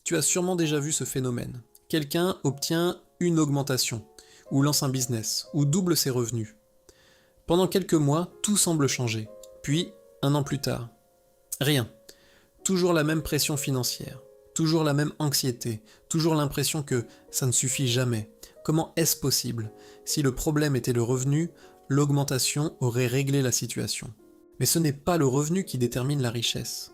Tu as sûrement déjà vu ce phénomène. Quelqu'un obtient une augmentation, ou lance un business, ou double ses revenus. Pendant quelques mois, tout semble changer. Puis, un an plus tard, rien. Toujours la même pression financière, toujours la même anxiété, toujours l'impression que ça ne suffit jamais. Comment est-ce possible? Si le problème était le revenu, l'augmentation aurait réglé la situation. Mais ce n'est pas le revenu qui détermine la richesse,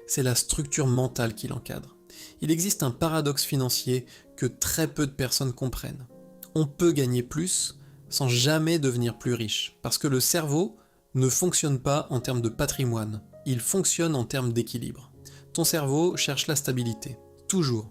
c'est la structure mentale qui l'encadre. Il existe un paradoxe financier que très peu de personnes comprennent. On peut gagner plus sans jamais devenir plus riche, parce que le cerveau ne fonctionne pas en termes de patrimoine, il fonctionne en termes d'équilibre. Ton cerveau cherche la stabilité, toujours.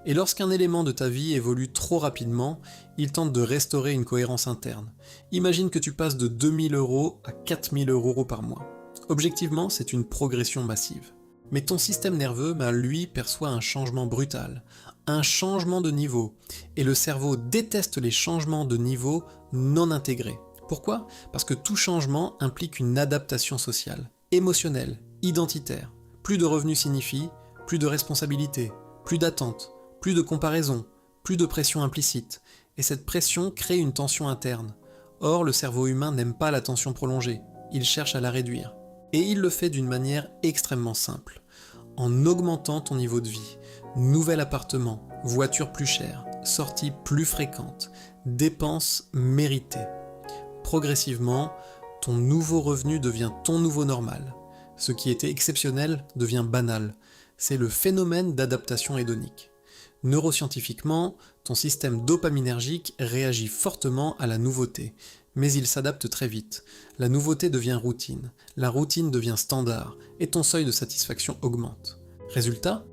Et lorsqu'un élément de ta vie évolue trop rapidement, il tente de restaurer une cohérence interne. Imagine que tu passes de 2000 € à 4000 € par mois. Objectivement, c'est une progression massive. Mais ton système nerveux, lui, perçoit un changement brutal, un changement de niveau. Et le cerveau déteste les changements de niveau non intégrés. Pourquoi? Parce que tout changement implique une adaptation sociale, émotionnelle, identitaire. Plus de revenus signifie plus de responsabilités, plus d'attentes, plus de comparaison, plus de pression implicite. Et cette pression crée une tension interne. Or, le cerveau humain n'aime pas la tension prolongée, il cherche à la réduire. Et il le fait d'une manière extrêmement simple, en augmentant ton niveau de vie. Nouvel appartement, voiture plus chère, sorties plus fréquentes, dépenses méritées. Progressivement, ton nouveau revenu devient ton nouveau normal. Ce qui était exceptionnel devient banal. C'est le phénomène d'adaptation hédonique. Neuroscientifiquement, ton système dopaminergique réagit fortement à la nouveauté, mais il s'adapte très vite. La nouveauté devient routine, la routine devient standard, et ton seuil de satisfaction augmente. Résultat,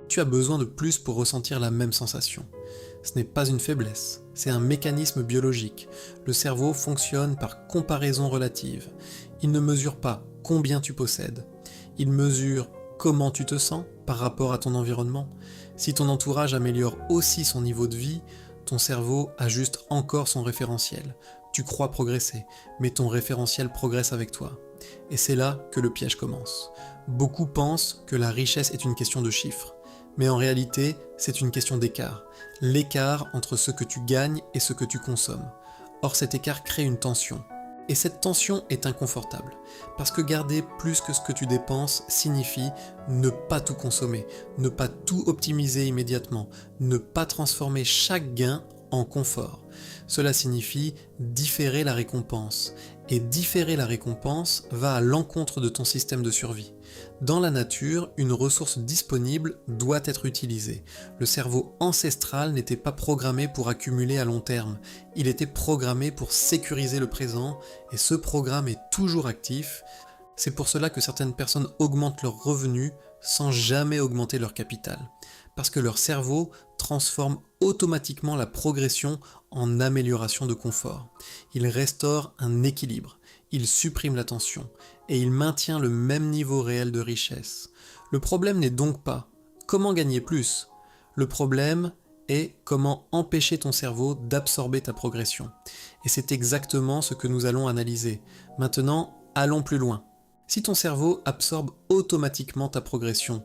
tu as besoin de plus pour ressentir la même sensation. Ce n'est pas une faiblesse, c'est un mécanisme biologique. Le cerveau fonctionne par comparaison relative. Il ne mesure pas combien tu possèdes, il mesure comment tu te sens par rapport à ton environnement. Si ton entourage améliore aussi son niveau de vie, ton cerveau ajuste encore son référentiel. Tu crois progresser, mais ton référentiel progresse avec toi. Et c'est là que le piège commence. Beaucoup pensent que la richesse est une question de chiffres, mais en réalité, c'est une question d'écart. L'écart entre ce que tu gagnes et ce que tu consommes. Or, cet écart crée une tension. Et cette tension est inconfortable, parce que garder plus que ce que tu dépenses signifie ne pas tout consommer, ne pas tout optimiser immédiatement, ne pas transformer chaque gain en confort. Cela signifie différer la récompense, et différer la récompense va à l'encontre de ton système de survie. Dans la nature, une ressource disponible doit être utilisée. Le cerveau ancestral n'était pas programmé pour accumuler à long terme, il était programmé pour sécuriser le présent, et ce programme est toujours actif. C'est pour cela que certaines personnes augmentent leurs revenus sans jamais augmenter leur capital. Parce que leur cerveau transforme automatiquement la progression en amélioration de confort. Il restaure un équilibre, il supprime la tension, et il maintient le même niveau réel de richesse. Le problème n'est donc pas comment gagner plus. Le problème est comment empêcher ton cerveau d'absorber ta progression. Et c'est exactement ce que nous allons analyser. Maintenant, allons plus loin. Si ton cerveau absorbe automatiquement ta progression,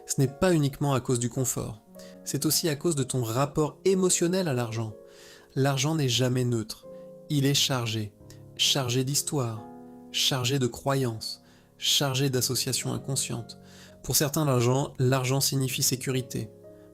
ce n'est pas uniquement à cause du confort, c'est aussi à cause de ton rapport émotionnel à l'argent. L'argent n'est jamais neutre, il est chargé, chargé d'histoire, chargé de croyances, chargé d'associations inconscientes. Pour certains, l'argent signifie sécurité.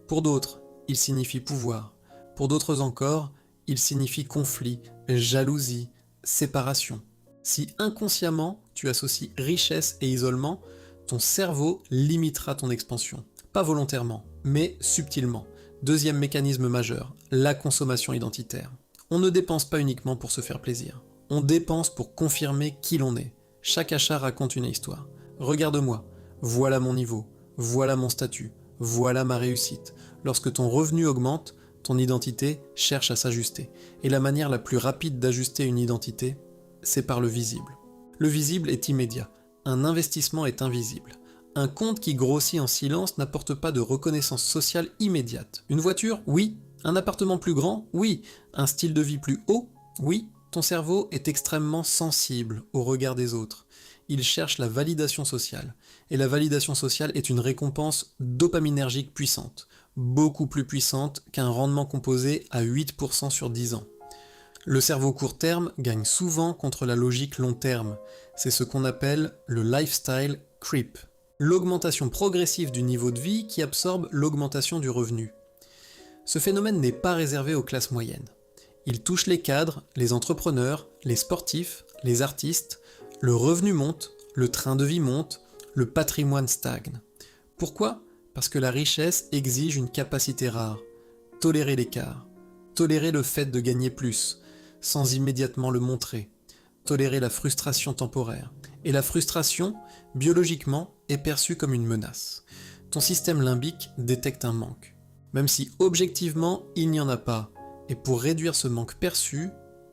Pour d'autres, il signifie pouvoir. Pour d'autres encore, il signifie conflit, jalousie, séparation. Si inconsciemment tu associes richesse et isolement, ton cerveau limitera ton expansion. Pas volontairement, mais subtilement. Deuxième mécanisme majeur, la consommation identitaire. On ne dépense pas uniquement pour se faire plaisir. On dépense pour confirmer qui l'on est. Chaque achat raconte une histoire. Regarde-moi, voilà mon niveau, voilà mon statut, voilà ma réussite. Lorsque ton revenu augmente, ton identité cherche à s'ajuster. Et la manière la plus rapide d'ajuster une identité, c'est par le visible. Le visible est immédiat. Un investissement est invisible. Un compte qui grossit en silence n'apporte pas de reconnaissance sociale immédiate. Une voiture? Oui. Un appartement plus grand? Oui. Un style de vie plus haut? Oui. Ton cerveau est extrêmement sensible au regard des autres. ils cherchent la validation sociale. Et la validation sociale est une récompense dopaminergique puissante, beaucoup plus puissante qu'un rendement composé à 8% sur 10 ans. Le cerveau court terme gagne souvent contre la logique long terme. C'est ce qu'on appelle le lifestyle creep. L'augmentation progressive du niveau de vie qui absorbe l'augmentation du revenu. Ce phénomène n'est pas réservé aux classes moyennes. Il touche les cadres, les entrepreneurs, les sportifs, les artistes. Le revenu monte, le train de vie monte, le patrimoine stagne. Pourquoi ? Parce que la richesse exige une capacité rare. Tolérer l'écart. Tolérer le fait de gagner plus, sans immédiatement le montrer. Tolérer la frustration temporaire. Et la frustration, biologiquement, est perçue comme une menace. Ton système limbique détecte un manque. Même si objectivement, il n'y en a pas. Et pour réduire ce manque perçu,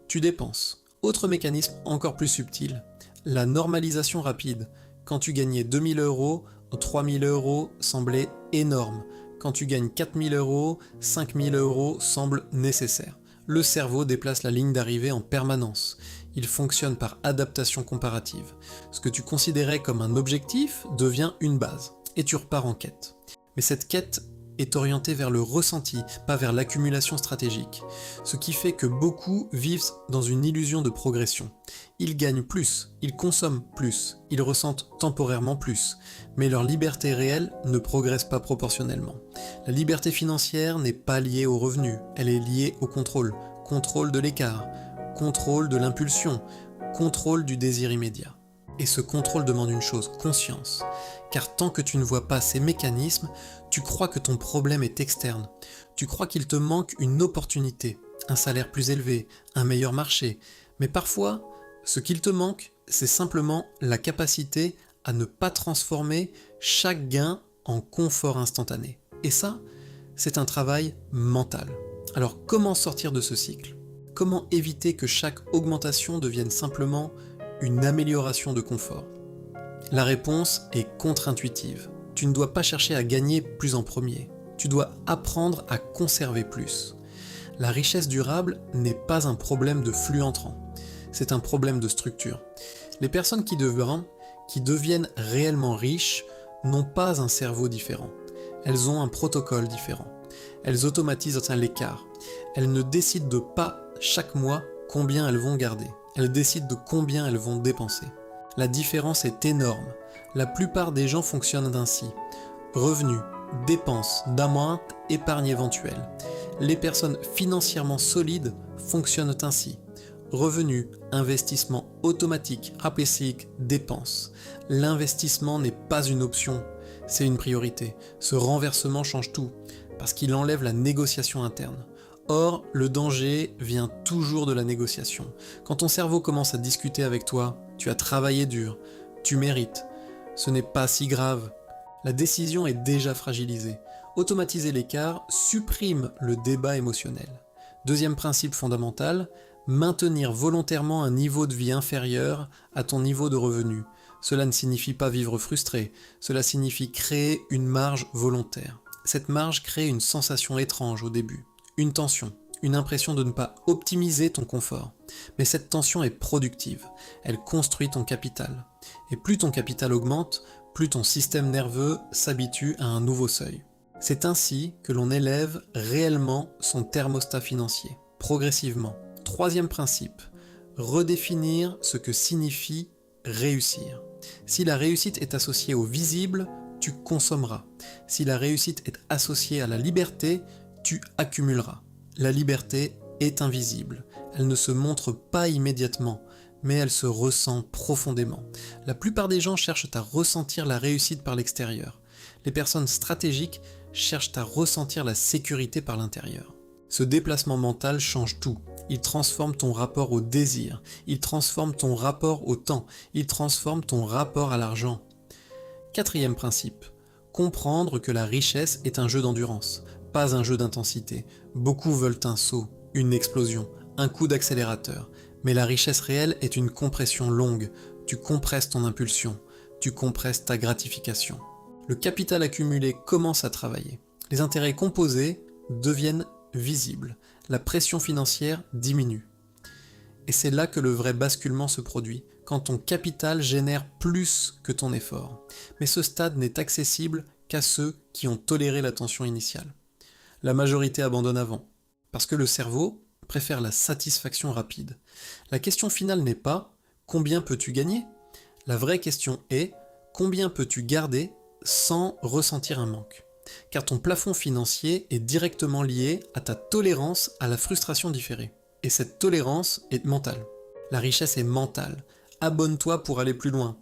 tu dépenses. Autre mécanisme encore plus subtil, la normalisation rapide. Quand tu gagnais 2000 euros, 3000 euros semblait énorme. Quand tu gagnes 4000 euros, 5000 euros semble nécessaire. Le cerveau déplace la ligne d'arrivée en permanence. Il fonctionne par adaptation comparative. Ce que tu considérais comme un objectif devient une base, et tu repars en quête. Mais cette quête est orientée vers le ressenti, pas vers l'accumulation stratégique. Ce qui fait que beaucoup vivent dans une illusion de progression. Ils gagnent plus, ils consomment plus, ils ressentent temporairement plus, mais leur liberté réelle ne progresse pas proportionnellement. La liberté financière n'est pas liée au revenu, elle est liée au contrôle. Contrôle de l'écart, contrôle de l'impulsion, contrôle du désir immédiat. Et ce contrôle demande une chose, conscience. Car tant que tu ne vois pas ces mécanismes, tu crois que ton problème est externe. Tu crois qu'il te manque une opportunité, un salaire plus élevé, un meilleur marché. Mais parfois, ce qu'il te manque, c'est simplement la capacité à ne pas transformer chaque gain en confort instantané. Et ça, c'est un travail mental. Alors comment sortir de ce cycle ? Comment éviter que chaque augmentation devienne simplement une amélioration de confort ? La réponse est contre-intuitive. Tu ne dois pas chercher à gagner plus en premier. Tu dois apprendre à conserver plus. La richesse durable n'est pas un problème de flux entrant. C'est un problème de structure. Les personnes qui deviennent réellement riches n'ont pas un cerveau différent. Elles ont un protocole différent. Elles automatisent l'écart. Elles ne décident pas chaque mois combien elles vont garder. Elles décident de combien elles vont dépenser. La différence est énorme. La plupart des gens fonctionnent ainsi. Revenus, dépenses, d'amount, épargne éventuelle. Les personnes financièrement solides fonctionnent ainsi. Revenus, investissement automatique, APC, dépenses. L'investissement n'est pas une option, c'est une priorité. Ce renversement change tout, parce qu'il enlève la négociation interne. Or, le danger vient toujours de la négociation. Quand ton cerveau commence à discuter avec toi, tu as travaillé dur, tu mérites. Ce n'est pas si grave. La décision est déjà fragilisée. Automatiser l'écart supprime le débat émotionnel. Deuxième principe fondamental, maintenir volontairement un niveau de vie inférieur à ton niveau de revenu. Cela ne signifie pas vivre frustré, cela signifie créer une marge volontaire. Cette marge crée une sensation étrange au début. Une tension, une impression de ne pas optimiser ton confort. Mais cette tension est productive, elle construit ton capital. Et plus ton capital augmente, plus ton système nerveux s'habitue à un nouveau seuil. C'est ainsi que l'on élève réellement son thermostat financier, progressivement. Troisième principe, redéfinir ce que signifie réussir. Si la réussite est associée au visible, tu consommeras. Si la réussite est associée à la liberté, tu accumuleras. La liberté est invisible. Elle ne se montre pas immédiatement, mais elle se ressent profondément. La plupart des gens cherchent à ressentir la réussite par l'extérieur. Les personnes stratégiques cherchent à ressentir la sécurité par l'intérieur. Ce déplacement mental change tout. Il transforme ton rapport au désir, il transforme ton rapport au temps, il transforme ton rapport à l'argent. Quatrième principe, comprendre que la richesse est un jeu d'endurance, pas un jeu d'intensité. Beaucoup veulent un saut, une explosion, un coup d'accélérateur. Mais la richesse réelle est une compression longue. Tu compresses ton impulsion, tu compresses ta gratification. Le capital accumulé commence à travailler. Les intérêts composés deviennent visibles. La pression financière diminue. Et c'est là que le vrai basculement se produit, quand ton capital génère plus que ton effort. Mais ce stade n'est accessible qu'à ceux qui ont toléré la tension initiale. La majorité abandonne avant, parce que le cerveau préfère la satisfaction rapide. La question finale n'est pas « combien peux-tu gagner ?» La vraie question est « combien peux-tu garder sans ressentir un manque ?» Car ton plafond financier est directement lié à ta tolérance à la frustration différée. Et cette tolérance est mentale. La richesse est mentale. Abonne-toi pour aller plus loin.